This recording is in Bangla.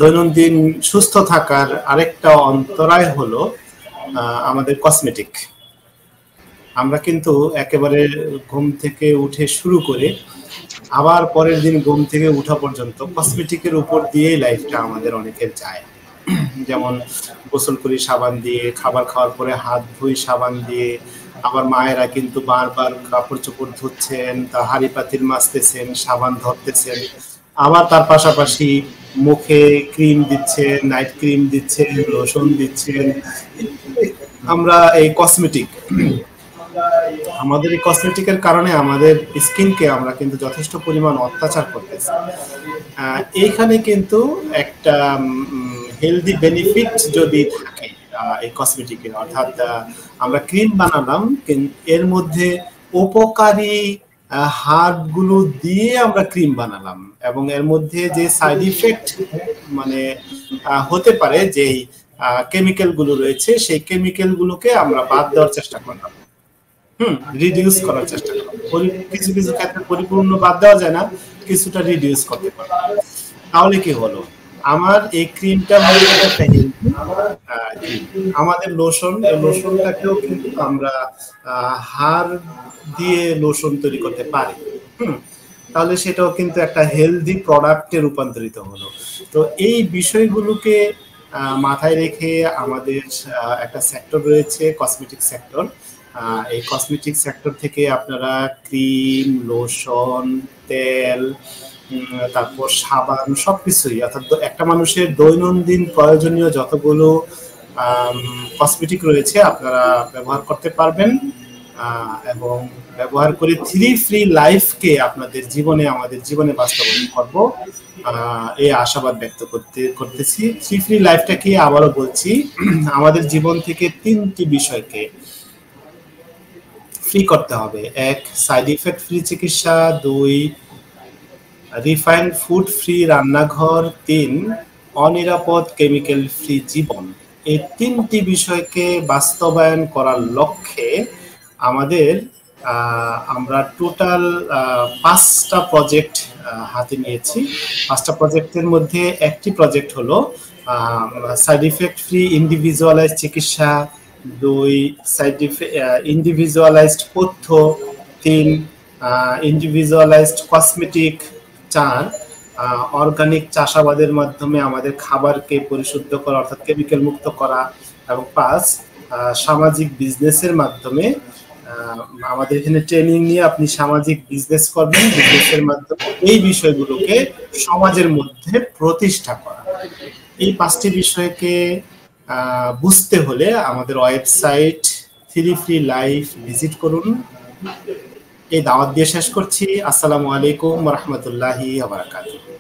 দৈনন্দিন সুস্থ থাকার আরেকটা অন্তরায় হলো আমাদের কসমেটিক। আমরা কিন্তু একেবারে ঘুম থেকে উঠে শুরু করে আবার পরের দিন ঘুম থেকে উঠা পর্যন্ত কসমেটিকের উপর দিয়েই লাইফটা আমাদের অনেকের যায়। যেমন গোসল করি সাবান দিয়ে, খাবার খাওয়ার পরে হাত ধুই সাবান দিয়ে, আবার মায়েরা কিন্তু বারবার কাপড় চোপড় ধুচ্ছেন, তা হাঁড়ি পাতিল মাজতেছেন, সাবান ধরতেছেন, আবার তার পাশাপাশি মুখে ক্রিম দিচ্ছেন, নাইট ক্রিম দিচ্ছেন, লোশন দিচ্ছেন। আমরা এই কসমেটিক আমাদের এই কসমেটিকের কারণে আমাদের স্কিনকে আমরা কিন্তু যথেষ্ট পরিমাণ অত্যাচার করতেছি। এইখানে কিন্তু একটা হেলদি বেনিফিট যদি থাকে এই কসমেটিকের, অর্থাৎ আমরা ক্রিম বানালাম, এর মধ্যে উপকারী হার্বগুলো দিয়ে আমরা ক্রিম বানালাম, এবং এর মধ্যে যে সাইড ইফেক্ট মানে হতে পারে, যেই কেমিক্যাল গুলো রয়েছে, সেই কেমিক্যাল গুলোকে আমরা বাদ দেওয়ার চেষ্টা করলাম, রিডিউস করার চেষ্টা করলাম। কিছু কিছু ক্ষেত্রে পরিপূর্ণ বাদ দেওয়া যায় না, কিছুটা রিডিউস করতে পারলাম। তাহলে কি হলো, আমার এই ক্রিমটা আমাদের লোশন, এই লোশনটাকেও কিন্তু আমরা হাড় দিয়ে লোশন তৈরি করতে পারি। তাহলে সেটাও কিন্তু একটা হেলদি প্রোডাক্টে রূপান্তরিত হলো। তো এই বিষয়গুলোকে মাথায় রেখে আমাদের একটা সেক্টর রয়েছে, কসমেটিক সেক্টর। এই কসমেটিক সেক্টর থেকে আপনারা ক্রিম, লোশন, তেল, তারপর সাবান, সবকিছুই, অর্থাৎ একটা মানুষের দৈনন্দিন প্রয়োজনীয় যতগুলো কসমেটিক রয়েছে আপনারা ব্যবহার করতে পারবেন, এবং ব্যবহার করে থ্রি ফ্রি লাইফকে আপনাদের জীবনে, আমাদের জীবনে বাস্তবায়ন করব, এই আশাবাদ ব্যক্ত করতেছি। থ্রি ফ্রি লাইফটা কি আবারও বলছি, আমাদের জীবন থেকে তিনটি বিষয়কে ফ্রি করতে হবে। এক, সাইড ইফেক্ট ফ্রি চিকিৎসা। দুই, রিফাইন্ড ফুড ফ্রি রান্নাঘর। তিন, অনিরাপদ কেমিক্যাল ফ্রি জীবন। এই তিনটি বিষয়কে বাস্তবায়ন করার লক্ষ্যে আমাদের আমরা টোটাল 5টা প্রজেক্ট হাতে নিয়েছি। 5টা প্রজেক্টের মধ্যে একটি প্রজেক্ট হলো সাইড ইফেক্ট ফ্রি ইন্ডিভিজুয়ালাইজড চিকিৎসা। 2, ইন্ডিভিজুয়ালাইজড পথ্য। 3, ইন্ডিভিজুয়ালাইজড কসমেটিক। 4, অর্গানিক চাষাবাদের মাধ্যমে আমাদের খাবারকে পরিশুদ্ধ করা, অর্থাৎ কেমিক্যাল মুক্ত করা। এবং 5, সামাজিক বিজনেসের মাধ্যমে, আমাদের এখানে ট্রেনিং নিয়ে আপনি সামাজিক বিজনেস করবেন, বিজনেসের মাধ্যমে এই বিষয়গুলোকে সমাজের মধ্যে প্রতিষ্ঠা করা। এই 5টি বিষয়কে বুঝতে হলে আমাদের website three free life visit করুন। এই দাওয়াত দিয়ে শেষ করছি। আসসালামু আলাইকুম ওয়া রাহমাতুল্লাহি ওয়া বারাকাতুহু।